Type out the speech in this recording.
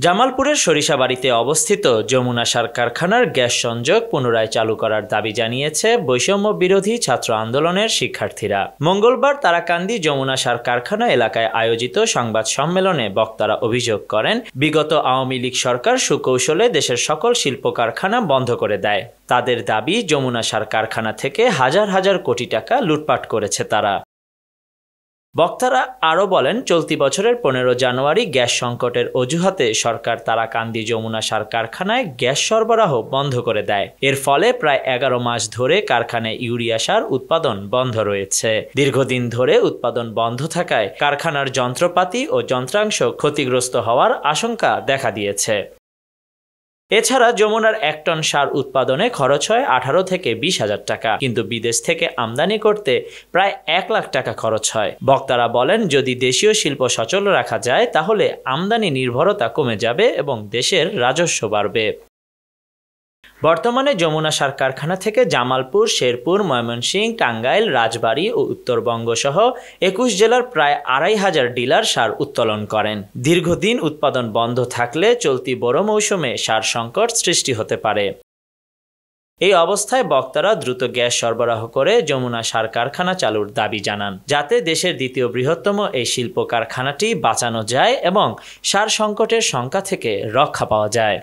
জামালপুরের সরিষাবাড়িতে অবস্থিত যমুনা সার কারখানার গ্যাস সংযোগ পুনরায় চালু করার দাবি জানিয়েছে বৈষম্য বিরোধী ছাত্র আন্দোলনের শিক্ষার্থীরা। মঙ্গলবার তারাকান্দি যমুনা সার কারখানা এলাকায় আয়োজিত সংবাদ সম্মেলনে বক্তারা অভিযোগ করেন, বিগত আওয়ামী লীগ সরকার সুকৌশলে দেশের সকল শিল্প কারখানা বন্ধ করে দেয়। তাদের দাবি, যমুনা সার কারখানা থেকে হাজার হাজার কোটি টাকা লুটপাট করেছে তারা। বক্তারা আরও বলেন, চলতি বছরের 15 জানুয়ারি গ্যাস সংকটের অজুহাতে সরকার তারাকান্দি যমুনা সার কারখানায় গ্যাস সরবরাহ বন্ধ করে দেয়। এর ফলে প্রায় 11 মাস ধরে কারখানায় ইউরিয়া সার উৎপাদন বন্ধ রয়েছে। দীর্ঘদিন ধরে উৎপাদন বন্ধ থাকায় কারখানার যন্ত্রপাতি ও যন্ত্রাংশ ক্ষতিগ্রস্ত হওয়ার আশঙ্কা দেখা দিয়েছে। এছাড়া যমুনার 1 টন সার উৎপাদনে খরচ হয় 18 থেকে 20 হাজার টাকা, কিন্তু বিদেশ থেকে আমদানি করতে প্রায় 1 লাখ টাকা খরচ হয়। বক্তারা বলেন, যদি দেশীয় শিল্প সচল রাখা যায় তাহলে আমদানি নির্ভরতা কমে যাবে এবং দেশের রাজস্ব বাড়বে। বর্তমানে যমুনা সার কারখানা থেকে জামালপুর, শেরপুর, ময়মনসিংহ, টাঙ্গাইল, রাজবাড়ী ও উত্তরবঙ্গ সহ 21 জেলার প্রায় 2500 ডিলার সার উত্তোলন করেন। দীর্ঘদিন উৎপাদন বন্ধ থাকলে চলতি বড় মৌসুমে সার সংকট সৃষ্টি হতে পারে। এই অবস্থায় বক্তারা দ্রুত গ্যাস সরবরাহ করে যমুনা সার কারখানা চালুর দাবি জানান, যাতে দেশের দ্বিতীয় বৃহত্তম এই শিল্প কারখানাটি বাঁচানো যায় এবং সার সংকটের শঙ্কা থেকে রক্ষা পাওয়া যায়।